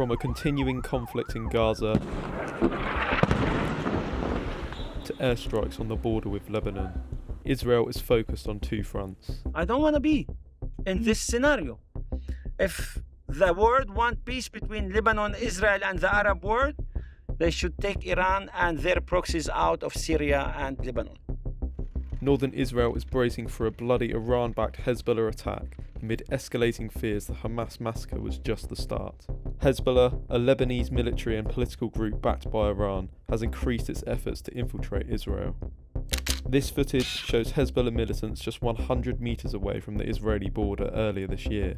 From a continuing conflict in Gaza to airstrikes on the border with Lebanon, Israel is focused on two fronts. I don't want to be in this scenario. If the world wants peace between Lebanon, Israel, and the Arab world, they should take Iran and their proxies out of Syria and Lebanon. Northern Israel is bracing for a bloody Iran-backed Hezbollah attack amid escalating fears the Hamas massacre was just the start. Hezbollah, a Lebanese military and political group backed by Iran, has increased its efforts to infiltrate Israel. This footage shows Hezbollah militants just 100 metres away from the Israeli border earlier this year.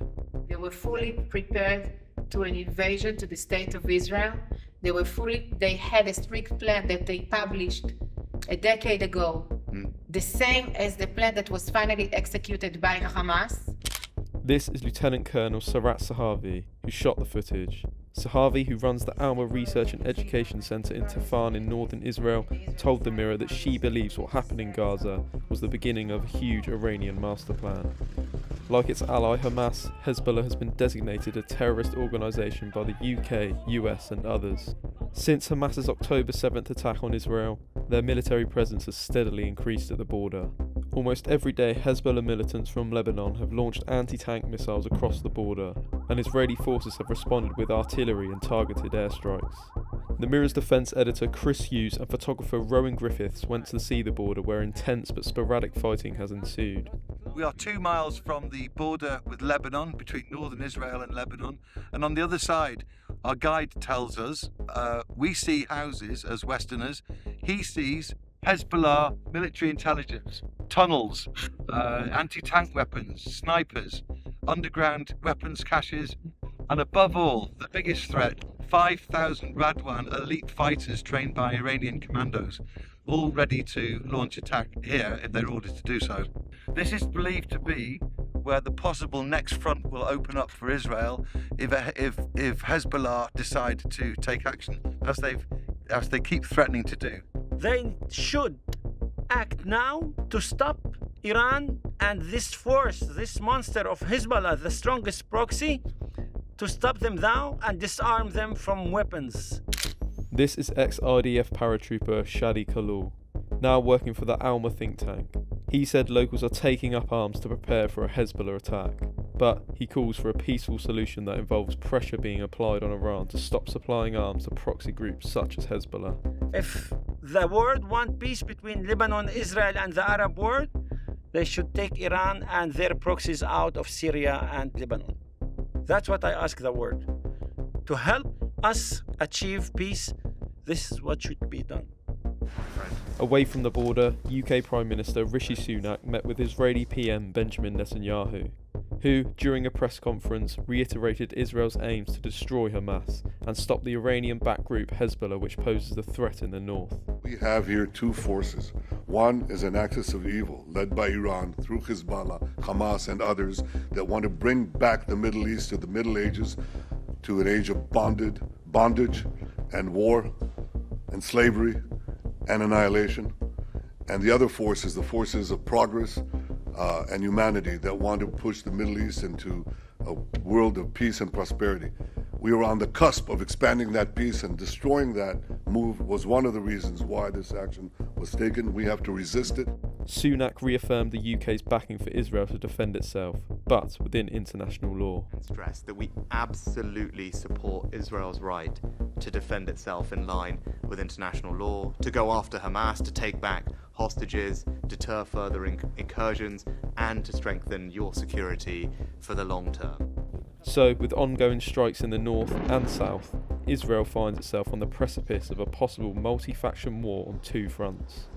They were fully prepared to an invasion to the state of Israel. They had a strict plan that they published a decade ago, the same as the plan that was finally executed by Hamas. This is Lieutenant Colonel Sarat Sahavi, who shot the footage. Sahavi, who runs the Alma Research and Education Centre in Tafan in northern Israel, told the Mirror that she believes what happened in Gaza was the beginning of a huge Iranian master plan. Like its ally Hamas, Hezbollah has been designated a terrorist organisation by the UK, US and others. Since Hamas's October 7th attack on Israel, their military presence has steadily increased at the border. Almost every day, Hezbollah militants from Lebanon have launched anti-tank missiles across the border, and Israeli forces have responded with artillery and targeted airstrikes. The Mirror's defence editor Chris Hughes and photographer Rowan Griffiths went to see the border where intense but sporadic fighting has ensued. We are 2 miles from the border with Lebanon, between northern Israel and Lebanon, and on the other side, our guide tells us, we see houses as Westerners, he sees Hezbollah military intelligence, tunnels, anti-tank weapons, snipers, underground weapons caches, and above all, the biggest threat, 5,000 Radwan elite fighters trained by Iranian commandos, all ready to launch attack here if they're ordered to do so. This is believed to be where the possible next front will open up for Israel if Hezbollah decide to take action, as they keep threatening to do. They should act now to stop Iran and this force, this monster of Hezbollah, the strongest proxy, to stop them now and disarm them from weapons. This is ex-RDF paratrooper Shadi Khalil, now working for the Alma think tank. He said locals are taking up arms to prepare for a Hezbollah attack, but he calls for a peaceful solution that involves pressure being applied on Iran to stop supplying arms to proxy groups such as Hezbollah. If the world wants peace between Lebanon, Israel and the Arab world, they should take Iran and their proxies out of Syria and Lebanon. That's what I ask the world. To help us achieve peace, this is what should be done. Away from the border, UK Prime Minister Rishi Sunak met with Israeli PM Benjamin Netanyahu, who, during a press conference, reiterated Israel's aims to destroy Hamas and stop the Iranian-backed group Hezbollah, which poses a threat in the north. We have here two forces. One is an axis of evil led by Iran through Hezbollah, Hamas and others that want to bring back the Middle East to the Middle Ages, to an age of bondage and war and slavery and annihilation. And the other force is the forces of progress and humanity that want to push the Middle East into a world of peace and prosperity. We are on the cusp of expanding that peace, and destroying that move was one of the reasons why this action was taken. We have to resist it. Sunak reaffirmed the UK's backing for Israel to defend itself, but within international law. And stressed that we absolutely support Israel's right to defend itself in line with international law, to go after Hamas, to take back hostages, deter further incursions, and to strengthen your security for the long term. So, with ongoing strikes in the north and south, Israel finds itself on the precipice of a possible multi-faction war on two fronts.